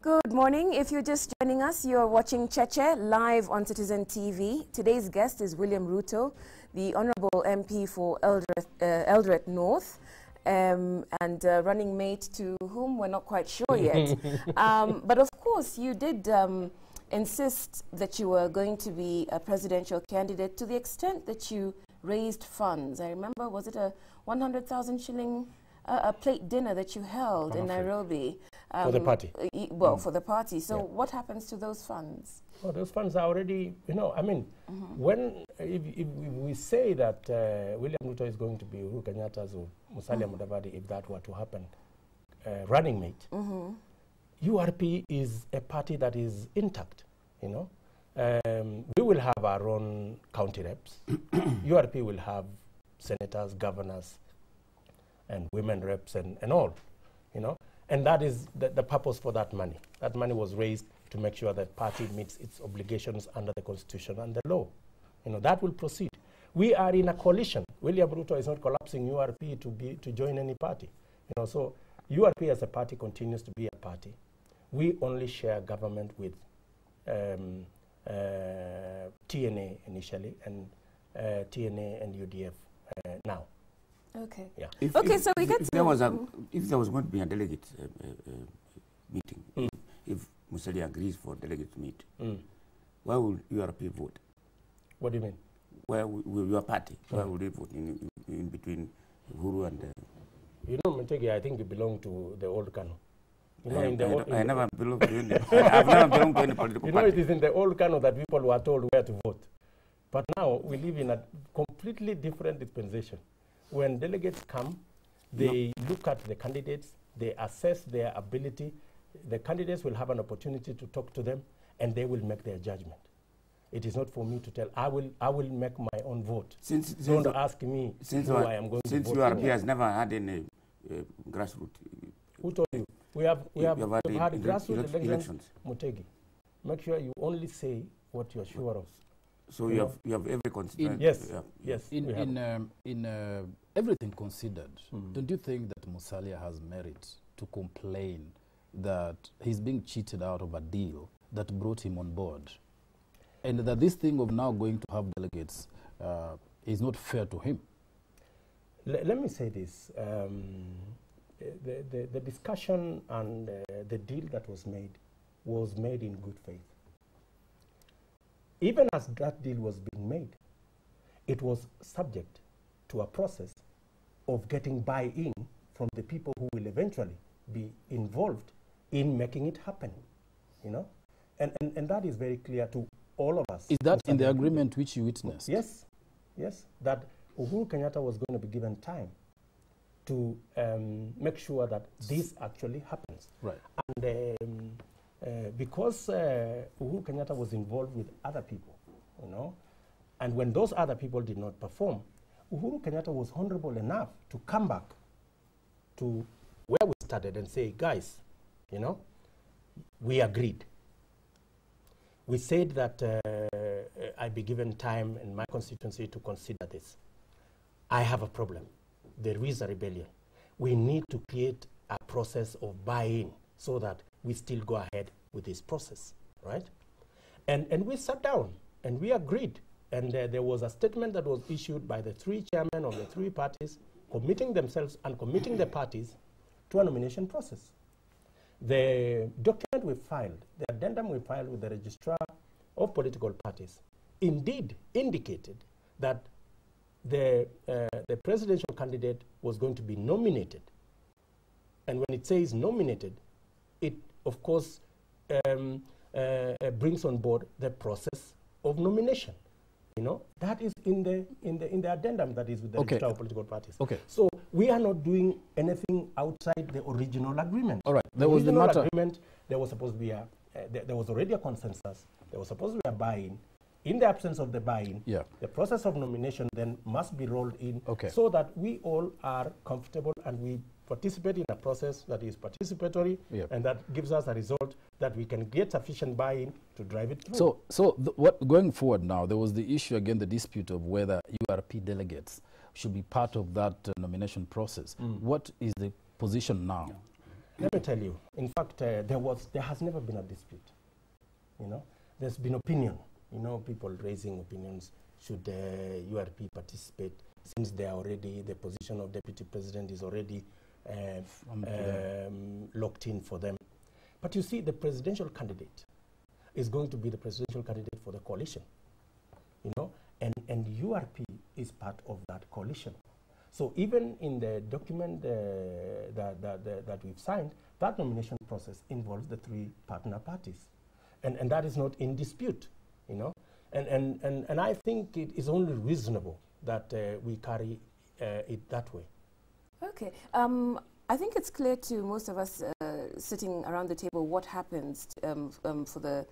Good morning. If you're just joining us, you're watching Cheche live on Citizen TV. Today's guest is William Ruto, the Honorable MP for Eldoret North, and running mate to whom we're not quite sure yet. But of course, you did insist that you were going to be a presidential candidate to the extent that you raised funds. I remember, was it a 100,000 shilling a plate dinner that you held in Nairobi? For the party? Well, for the party. So what happens to those funds? Well, those funds are already, I mean, when, if we say that William Ruto is going to be Uhuru Kenyatta's or Musalia Mudavadi, if that were to happen, running mate, URP is a party that is intact, we will have our own county reps. URP will have senators, governors, and women reps and all, And that is the purpose for that money. That money was raised to make sure that party meets its obligations under the Constitution and the law. That will proceed. We are in a coalition. William Ruto is not collapsing URP to join any party. So URP as a party continues to be a party. We only share government with TNA initially and TNA and UDF now. Okay. Yeah. If there was going to be a delegate meeting, if Musalia agrees for delegate to meet, where will URP vote? What do you mean? Where will your party? Where will they vote in between Uhuru and? Mutegi, I think you belong to the old Kano. I never belonged to any. I've never belonged to any political party. It is in the old Kano that people were told where to vote, but now we live in a completely different dispensation. When delegates come, they look at the candidates, they assess their ability. The candidates will have an opportunity to talk to them, and they will make their judgment. It is not for me to tell. I will make my own vote. Don't ask me who I am going to vote. Since URP has never had any grassroots. Who told you? We have had grassroots elections. Mutegi, make sure you only say what you are sure of. So you have every consideration. Yes. In everything considered, don't you think that Musalia has merit to complain that he's being cheated out of a deal that brought him on board, and that this thing of now going to have delegates is not fair to him? Let me say this: the discussion and the deal that was made in good faith. Even as that deal was being made, it was subject to a process of getting buy-in from the people who will eventually be involved in making it happen, And that is very clear to all of us. Is that in the agreement which you witnessed? Yes, that Uhuru Kenyatta was going to be given time to make sure that this actually happens. Right. And because Uhuru Kenyatta was involved with other people, and when those other people did not perform, Uhuru Kenyatta was honorable enough to come back to where we started and say, guys, we agreed. We said that I'd be given time in my constituency to consider this. I have a problem. There is a rebellion. We need to create a process of buy-in so that we still go ahead with this process, right? And we sat down and we agreed. And there was a statement that was issued by the three chairmen of the three parties, committing themselves and committing the parties to a nomination process. The document we filed, the addendum we filed with the registrar of political parties, indeed indicated that the presidential candidate was going to be nominated. And when it says nominated, it, of course, brings on board the process of nomination. That is in the addendum that is with the registrar of political parties. Okay. So we are not doing anything outside the original agreement. All right. There was the matter. Agreement. There was supposed to be there was already a consensus. There was supposed to be a buy-in. In the absence of the buy-in, the process of nomination then must be rolled in so that we all are comfortable and we participate in a process that is participatory and that gives us a result that we can get sufficient buy-in to drive it through. So what going forward now, there was the issue again, the dispute of whether URP delegates should be part of that nomination process. What is the position now? Let me tell you. In fact, there has never been a dispute. You know, there's been opinion. You know, people raising opinions. Should URP participate? Since they are already, the position of deputy president is already locked in for them. But you see, the presidential candidate is going to be the presidential candidate for the coalition. You know, and URP is part of that coalition. So even in the document that we've signed, that nomination process involves the three partner parties. And that is not in dispute, you know. And I think it is only reasonable that we carry it that way. Okay. I think it's clear to most of us sitting around the table what happens for the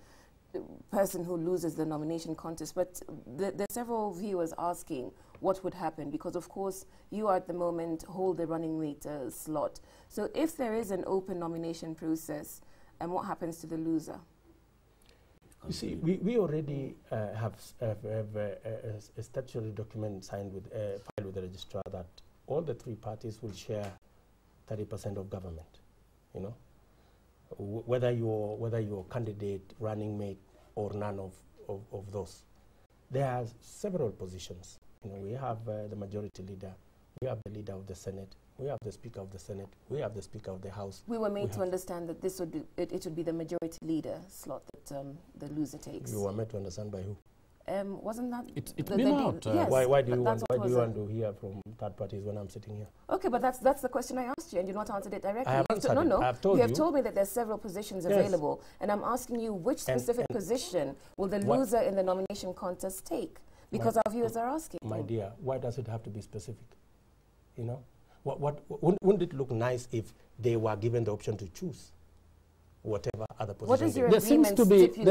person who loses the nomination contest. But there are several viewers asking what would happen, because of course you at the moment hold the running mate slot. So if there is an open nomination process, what happens to the loser? You see, we already have a statutory document signed with filed with the registrar that all the three parties will share 30% of government. You know, whether you're candidate, running mate, or none of those. There are several positions. You know, we have the majority leader, we have the leader of the Senate, we have the Speaker of the Senate, we have the Speaker of the House. We were made to understand that this would be, it would be the majority leader slot that the loser takes. You were made to understand by who? Wasn't that it's been out? Yes, why do you want to hear from third parties when I'm sitting here? Okay, but that's the question I asked you, and you not answered it directly. I have answered it. No, I've told you have told me that there's several positions available, and I'm asking you which specific position will the loser in the nomination contest take? Because our viewers are asking. My dear, why does it have to be specific? You know, wouldn't it look nice if they were given the option to choose whatever other position? What is your there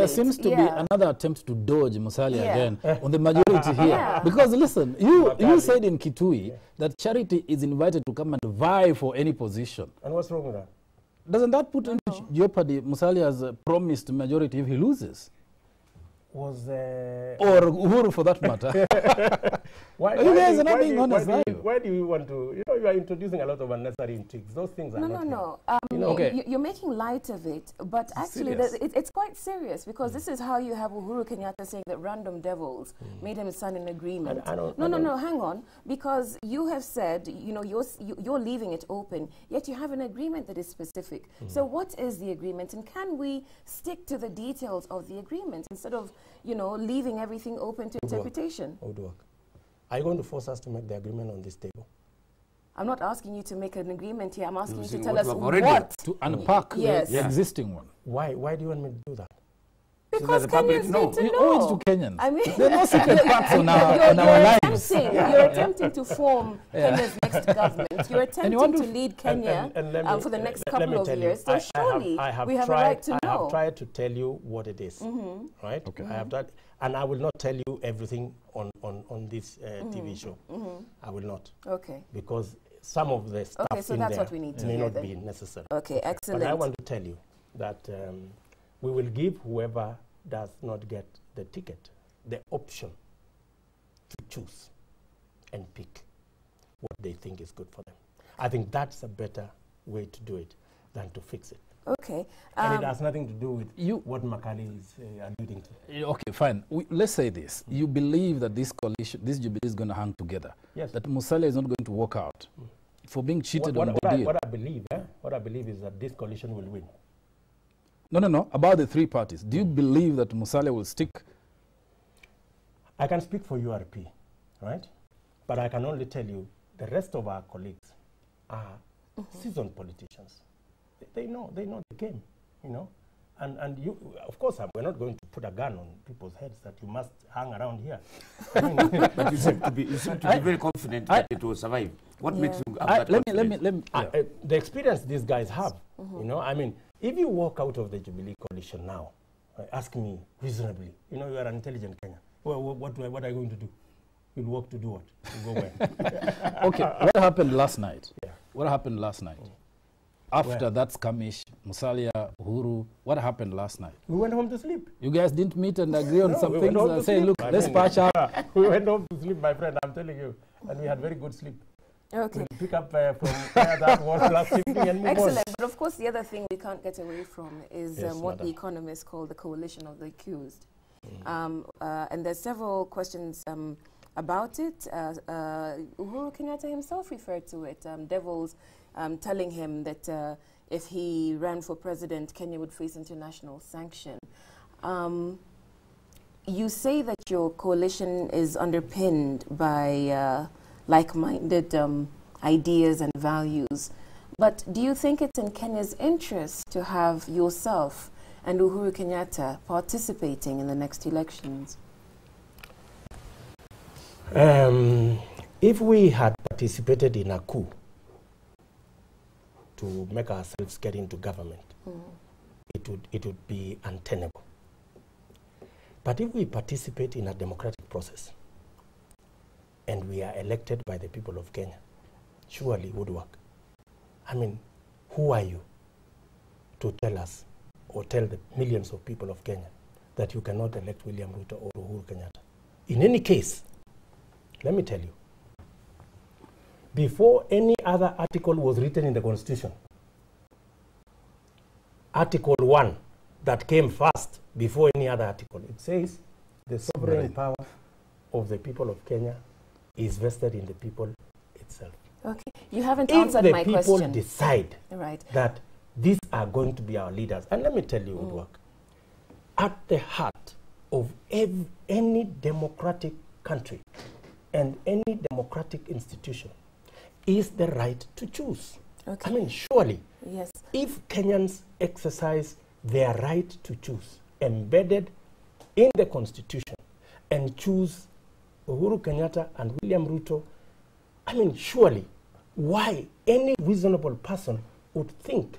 seems to be another attempt to dodge Musalia again on the majority here. Because listen, you said in Kitui that Charity is invited to come and vie for any position. And what's wrong with that? Doesn't that put into jeopardy Musalia's promised majority if he loses? Or Uhuru, for that matter. Why do you want to, you know, you are introducing a lot of unnecessary intrigues. Those things are No. You're making light of it, but actually it's quite serious, because this is how you have Uhuru Kenyatta saying that random devils made him sign an agreement. No, hang on, because you have said, you know, you're leaving it open, yet you have an agreement that is specific. So what is the agreement, and can we stick to the details of the agreement instead of, you know, leaving everything open to interpretation? Are you going to force us to make the agreement on this table? I'm not asking you to make an agreement here. I'm asking you to tell us to unpack the existing one. Why do you want me to do that? Because Kenyans need to know. We owe it to Kenyans. I mean, there are no secret parts on our lives. You're attempting to form Kenya's next government. You're attempting to lead Kenya for the next couple of years. So surely we have a right to know. I have tried to tell you what it is, right? Okay. I have tried, and I will not tell you everything on this TV show. I will not. Okay. Because some of the stuff in there what we need to may not be necessary. Okay, excellent. But I want to tell you that we will give whoever does not get the ticket the option to choose and pick what they think is good for them. I think that's a better way to do it than to fix it. Okay. And it has nothing to do with what Makali is alluding to. Okay, fine. Let's say this. You believe that this coalition, this Jubilee is going to hang together. Yes. That Musalia is not going to walk out for being cheated on the deal. What I believe is that this coalition will win. No. About the three parties, do you believe that Musalia will stick? I can speak for URP, right? But I can only tell you the rest of our colleagues are seasoned politicians. They know the game, you know. And you, of course, we're not going to put a gun on people's heads that you must hang around here. But you seem to be very confident that it will survive. What makes you have that confidence? The experience these guys have, you know. I mean, if you walk out of the Jubilee coalition now, ask me reasonably, you know, you are an intelligent Kenyan. Well, what are you going to do? You'll walk to do what? You'll go where? Okay, what happened last night? Yeah. What happened last night? After that skirmish, Musalia, Uhuru, what happened last night? We went home to sleep. You guys didn't meet and agree on some things and say, look, let's patch up. We went home to sleep, my friend, I'm telling you. And we had very good sleep. Okay. We'll pick up from where that was last evening and move Excellent. on. But of course, the other thing we can't get away from is Yes, what madam. the economists call the coalition of the accused. And there's several questions about it. Uhuru Kenyatta himself referred to it. Devils telling him that if he ran for president, Kenya would face international sanction. You say that your coalition is underpinned by like-minded ideas and values, but do you think it's in Kenya's interest to have yourself and Uhuru Kenyatta participating in the next elections? If we had participated in a coup to make ourselves get into government, it would be untenable. But if we participate in a democratic process and we are elected by the people of Kenya, surely it would work. I mean, who are you to tell us or tell the millions of people of Kenya that you cannot elect William Ruto or Uhuru Kenyatta? In any case, let me tell you, before any other article was written in the Constitution, Article 1 that came first before any other article, it says the sovereign power of the people of Kenya is vested in the people itself. Okay, you haven't answered my question. If the people decide that these are going to be our leaders, and let me tell you, Woodwork, at the heart of any democratic country and any democratic institution is the right to choose. Okay. I mean, surely, yes, if Kenyans exercise their right to choose, embedded in the Constitution, and choose Uhuru Kenyatta and William Ruto, I mean, surely, why any reasonable person would think,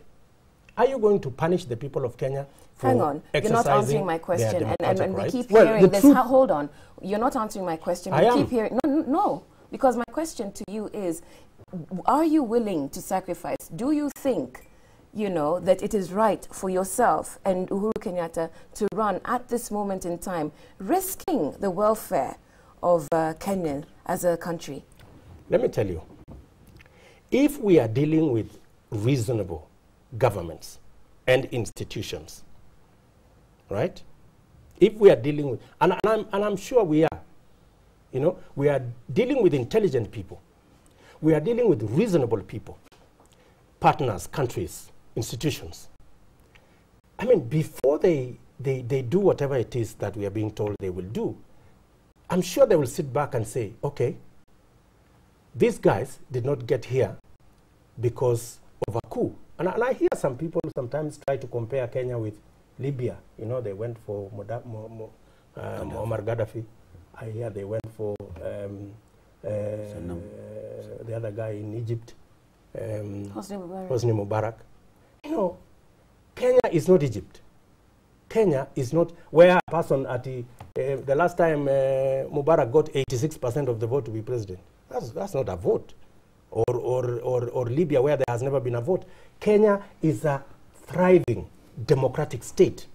are you going to punish the people of Kenya for hang on, you're not answering my question, and we keep hearing this. Hold on, you're not answering my question. We keep hearing, no, because my question to you is, are you willing to sacrifice? Do you think, you know, that it is right for yourself and Uhuru Kenyatta to run at this moment in time, risking the welfare of Kenya as a country? Let me tell you, if we are dealing with reasonable governments and institutions, right? If we are dealing with, and I'm sure we are, you know, we are dealing with intelligent people. We are dealing with reasonable people, partners, countries, institutions. I mean, before they do whatever it is that we are being told they will do, I'm sure they will sit back and say, okay, these guys did not get here because of a coup. And I hear some people sometimes try to compare Kenya with Libya. You know, they went for Muammar Gaddafi. I hear they went for the other guy in Egypt, Hosni Mubarak. You know, Kenya is not Egypt. Kenya is not where a person at the last time Mubarak got 86% of the vote to be president. That's not a vote. Or Libya, where there has never been a vote. Kenya is a thriving democratic state.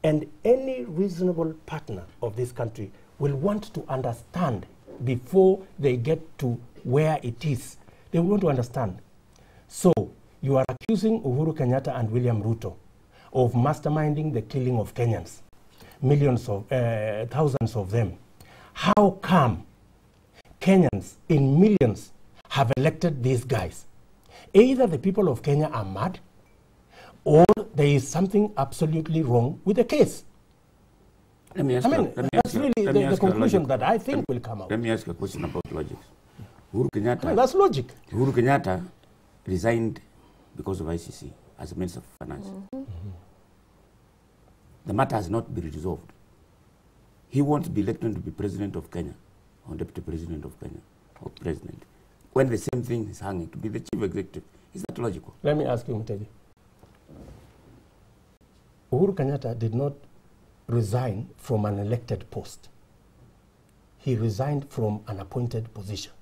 And any reasonable partner of this country will want to understand before they get to where it is. They want to understand. So, you are accusing Uhuru Kenyatta and William Ruto of masterminding the killing of Kenyans, millions of, thousands of them. How come Kenyans in millions have elected these guys? Either the people of Kenya are mad, or there is something absolutely wrong with the case. Let me ask that's really the conclusion that I think will come out. Let me ask you a question about logic. Uhuru Kenyatta, well, that's logic. Uhuru Kenyatta resigned because of ICC as a Minister of Finance. The matter has not been resolved. He wants to be elected to be President of Kenya, or Deputy President of Kenya, or President, when the same thing is hanging to be the Chief Executive. Is that logical? Let me ask you, Mteji. Uhuru Kenyatta did not resign from an elected post. He resigned from an appointed position.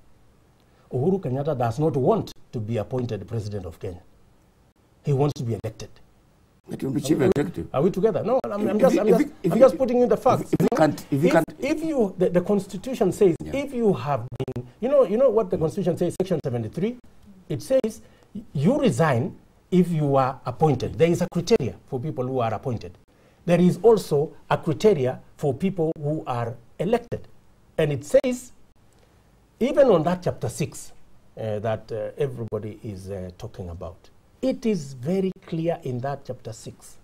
Uhuru Kenyatta does not want to be appointed President of Kenya. He wants to be elected. But you'll be Chief Executive. Are we together? No, I'm just putting in the facts. The Constitution says if you have been You know what the Constitution says, Section 73? It says you resign if you are appointed. There is a criteria for people who are appointed. There is also a criteria for people who are elected. And it says, even on that chapter 6 that everybody is talking about, it is very clear in that chapter 6.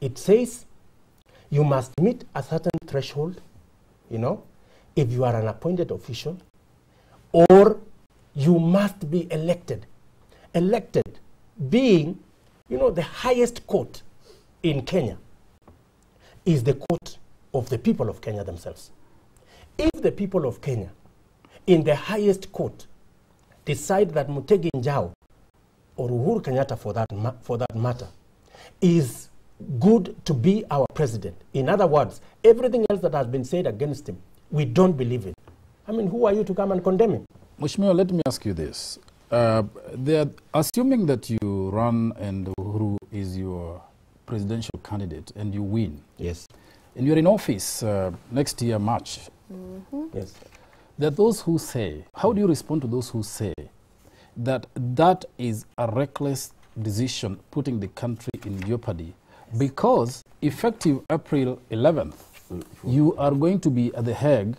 It says you must meet a certain threshold, you know, if you are an appointed official, or you must be elected. Elected being, you know, the highest court in Kenya is the court of the people of Kenya themselves. If the people of Kenya, in the highest court, decide that Mutegi Njau or Uhuru Kenyatta for that matter is good to be our president, in other words, everything else that has been said against him, we don't believe it. I mean, who are you to come and condemn him? Mheshimiwa, let me ask you this. Assuming that you run and Uhuru is your presidential candidate and you win. Yes. And you're in office next year, March. Yes. There are those who say, how do you respond to those who say that that is a reckless decision putting the country in jeopardy because effective April 11th, you are going to be at The Hague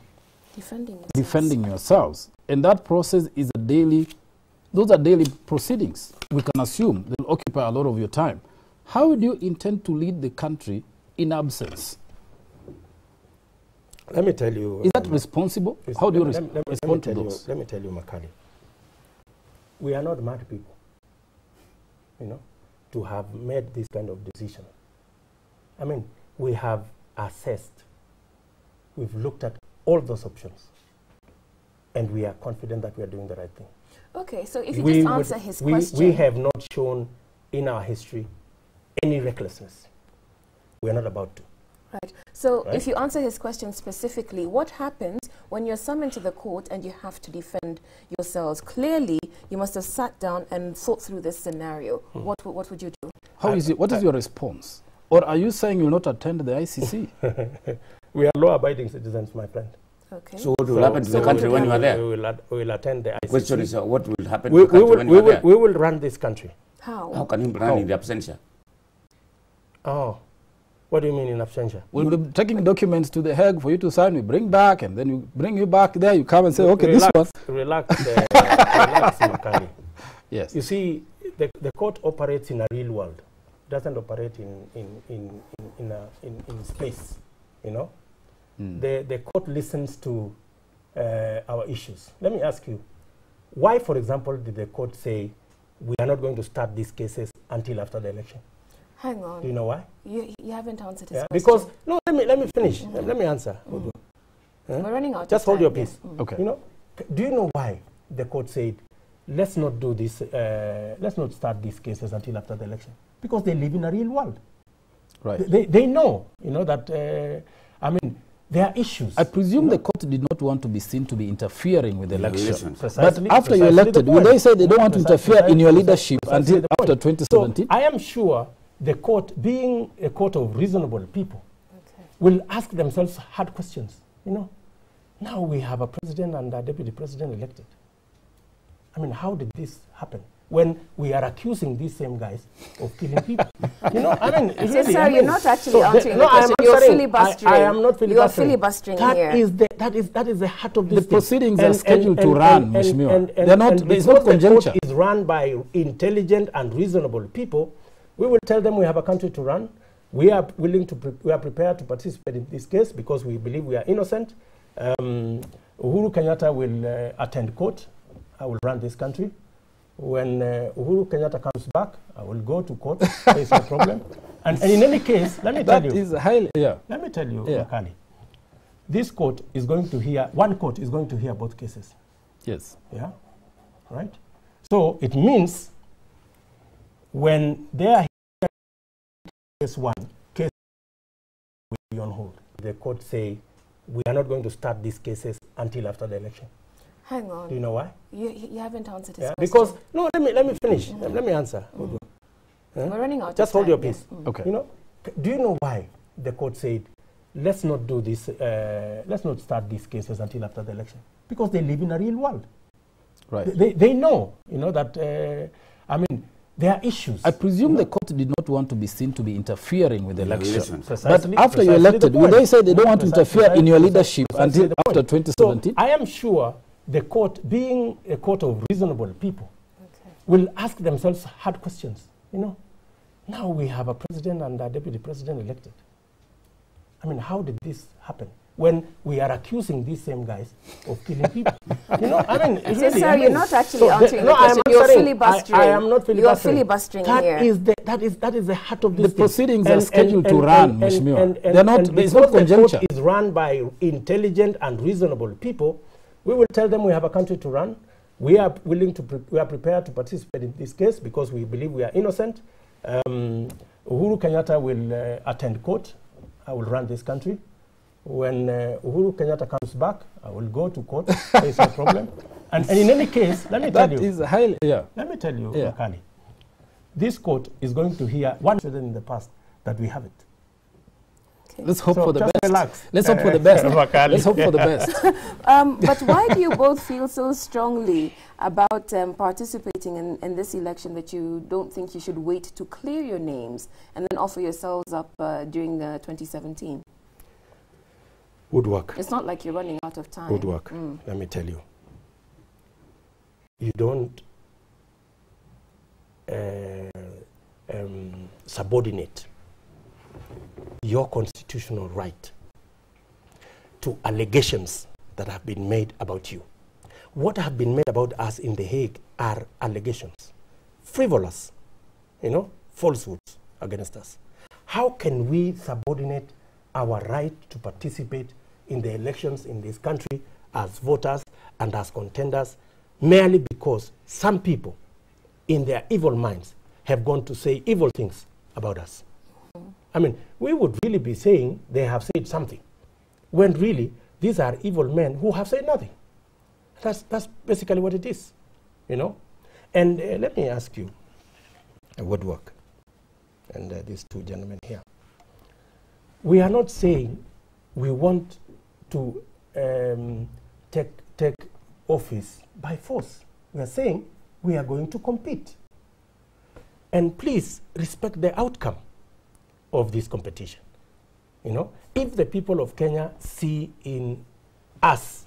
defending yourselves. And that process is a daily, those are daily proceedings. We can assume they'll occupy a lot of your time. How do you intend to lead the country in absence? Let me tell you. Is that responsible? How do you respond to those? Let me tell you, Makali. We are not mad people, you know, to have made this kind of decision. I mean, we have assessed, we've looked at all those options, and we are confident that we are doing the right thing. Okay, so if you just answer his question. We have not shown in our history any recklessness. We are not about to. Right. So if you answer his question specifically, what happens when you're summoned to the court and you have to defend yourselves? Clearly, you must have sat down and thought through this scenario. What would you do? What is your response? Or are you saying you'll not attend the ICC? We are law-abiding citizens, my friend. Okay. So what will happen to the country when you are there? We will attend the ICC. Question is, what will happen to the country when you are there? We will run this country. How? How can you run in the absentia? Oh. What do you mean in absentia? We'll be taking documents to The Hague for you to sign. We bring back, and then you bring you back there. You come and say, okay, relax, this one. Relax, relax, Makali. Yes. You see, the court operates in a real world. It doesn't operate in space, you know. The court listens to our issues. Let me ask you, why, for example, did the court say we are not going to start these cases until after the election? Hang on. Do you know why? You haven't answered his question. Because, no, let me finish. Let me answer. We're running out Just of time. hold your peace. Okay. You know, do you know why the court said, let's not do this, let's not start these cases until after the election? Because they live in a real world. Right. They know, you know, that, I mean, there are issues. I presume the court did not want to be seen to be interfering with the election. Precisely, but after you're elected, will they say they don't want to interfere in your leadership until after 2017? So I am sure the court, being a court of reasonable people, will ask themselves hard questions. You know, now we have a president and a deputy president elected. I mean, how did this happen? When we are accusing these same guys of killing people. You know, I mean, So, really, sir, I mean, you're not actually answering the no, question. You're filibustering. I am not filibustering. You're filibustering here. That is the heart of this The proceedings are scheduled to run, Mheshimiwa. They're not, it's not conjuncture. The court is run by intelligent and reasonable people. We will tell them we have a country to run. We are willing to, we are prepared to participate in this case because we believe we are innocent. Uhuru Kenyatta will attend court. I will run this country. When Uhuru Kenyatta comes back, I will go to court. There is no problem. And in any case, let me tell you. That is highly, Let me tell you, Makali. This court is going to hear, one court is going to hear both cases. Yes. Yeah? Right? So it means when they are case one, case will be on hold. The court say, we are not going to start these cases until after the election. Hang on. Do you know why? You haven't answered his question. Because, no, let me finish. Let me answer. We're running out Just of hold time. your peace. Okay. You know, do you know why the court said, let's not do this, let's not start these cases until after the election? because they live in a real world. Right. They know, that, I mean, there are issues. I presume the court did not want to be seen to be interfering with the election. Precisely, but after you're elected, will they say they don't want to interfere in your leadership until after 2017? So I am sure the court, being a court of reasonable people, will ask themselves hard questions. Now we have a president and a deputy president elected. I mean, how did this happen? When we are accusing these same guys of killing people. I mean, so, really, sir, you're not actually answering the question. You're filibustering. I am not filibustering. You're filibustering here. That is the heart of this The proceedings are scheduled to run, Mheshimiwa. It's not conjuncture. The court is run by intelligent and reasonable people. We will tell them we have a country to run. We are prepared to participate in this case because we believe we are innocent. Uhuru Kenyatta will attend court. I will run this country. When Uhuru Kenyatta comes back, I will go to court. There's no problem. And in any case, let me tell you. That is highly, Let me tell you, Makali. This court is going to hear one incident in the past that we have it. Okay. Let's hope for the best. Relax. Let's hope for the best. Let's hope for the best. But why do you both feel so strongly about participating in this election that you don't think you should wait to clear your names and then offer yourselves up during 2017? Woodwork. It's not like you're running out of time. Woodwork. Let me tell you. You don't subordinate your constitutional right to allegations that have been made about you. What have been made about us in The Hague are allegations, frivolous, falsehoods against us. How can we subordinate our right to participate in the elections in this country as voters and as contenders merely because some people in their evil minds have gone to say evil things about us? I mean, we would really be saying they have said something, when really these are evil men who have said nothing. That's basically what it is, And let me ask you, Woodwork, and these two gentlemen here. We are not saying we want to take office by force. We are saying we are going to compete. And please respect the outcome of this competition. If the people of Kenya see in us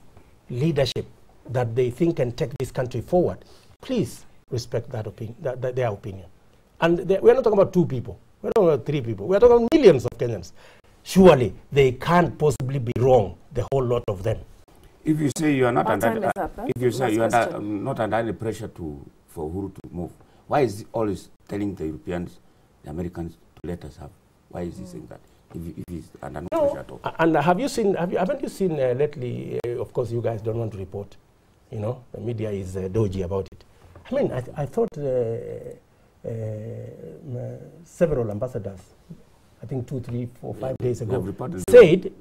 leadership that they think can take this country forward, please respect that their opinion. And we're not talking about 2 people. We're talking about 3 people. We're talking about millions of Kenyans. Surely they can't possibly be wrong, the whole lot of them. If you say you are not under, if you say you are not under any pressure for Uhuru to move, why is he always telling the Europeans, the Americans to let us have? Why is he saying that? If he's under no pressure at all. And haven't you seen lately? Of course, you guys don't want to report. The media is dodgy about it. I mean, I thought several ambassadors, I think 2, 3, 4, 5 days ago, said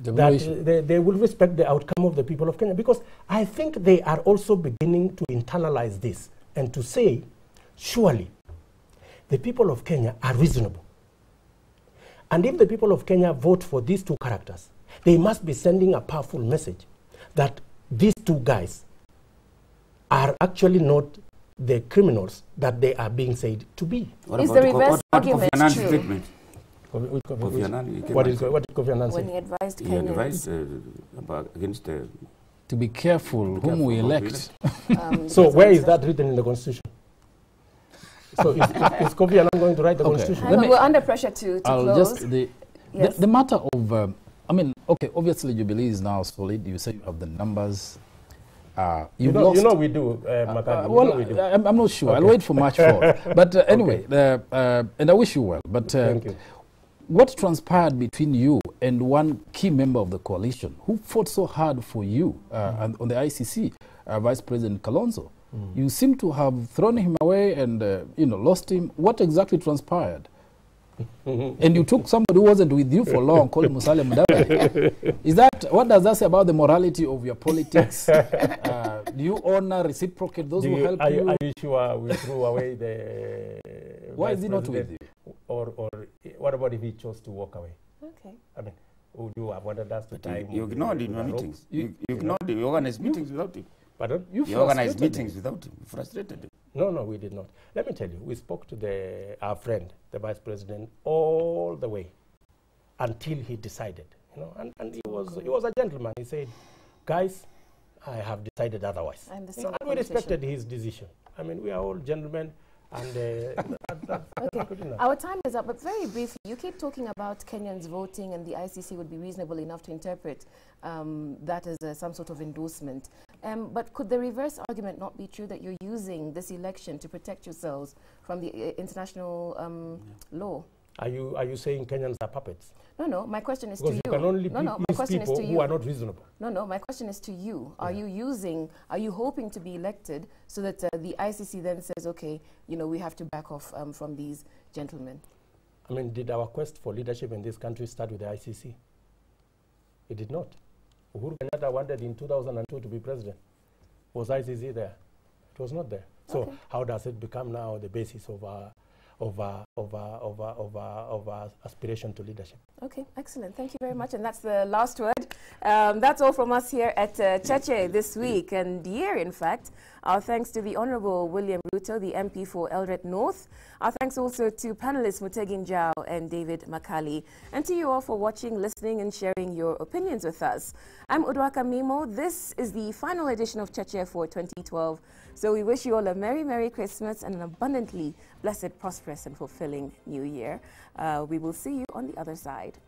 that they will respect the outcome of the people of Kenya, because I think they are also beginning to internalize this and to say, surely the people of Kenya are reasonable. And if the people of Kenya vote for these 2 characters, they must be sending a powerful message that these 2 guys are actually not the criminals that they are being said to be. Is the reverse argument true? What did Kofi Annan say? When he advised Kenyans. He advised against to be careful whom we elect. So where is that written in the Constitution? So is Kofi Annan going to write the Constitution? We're under pressure to close. The matter of, obviously Jubilee is now solid. You say you have the numbers. We do, Makani. I'm not sure. Okay. I'll wait for March 4th. But anyway, and I wish you well. But thank you. What transpired between you and one key member of the coalition who fought so hard for you on the ICC, Vice President Kalonzo? You seem to have thrown him away and lost him. What exactly transpired? And you took somebody who wasn't with you for long, called Musalia Mudavadi. What does that say about the morality of your politics? Do you honor, reciprocate those who help you? Are you sure we threw away the Why is he not with you? Or what about if he chose to walk away? Okay. I mean, Would you have wanted us to time? You ignored in your meetings. You ignored him. You organized meetings without him. Pardon? You organized meetings without him. You frustrated him. No, we did not. Let me tell you, we spoke to our friend, the vice president, all the way until he decided. You know, and he was a gentleman. He said, "Guys, I have decided otherwise." I'm the you know, and we respected his decision. I mean, we are all gentlemen, and that's good enough. Our time is up, but very briefly, you keep talking about Kenyans voting, and the ICC would be reasonable enough to interpret that as some sort of endorsement. But could the reverse argument not be true, that you're using this election to protect yourselves from the international law? Are you saying Kenyans are puppets? No, my question is because to you. Can only my question is to you. Who are not reasonable. No, my question is to you. Are you hoping to be elected so that the ICC then says, okay, you know, we have to back off from these gentlemen? I mean, did our quest for leadership in this country start with the ICC? It did not. Uhuru Kenyatta wanted in 2002 to be president. Was ICC there? It was not there. So how does it become now the basis of our aspiration to leadership? Okay, excellent. Thank you very much. And that's the last word. That's all from us here at Cheche this week and year, in fact. Our thanks to the Honorable William Ruto, the MP for Eldoret North. Our thanks also to panelists Mutegi Njau and David Makali. And to you all for watching, listening, and sharing your opinions with us. I'm Udwaka Mimo. This is the final edition of Cheche for 2012. So we wish you all a Merry, Merry Christmas and an abundantly blessed, prosperous, and fulfilling New Year. We will see you on the other side.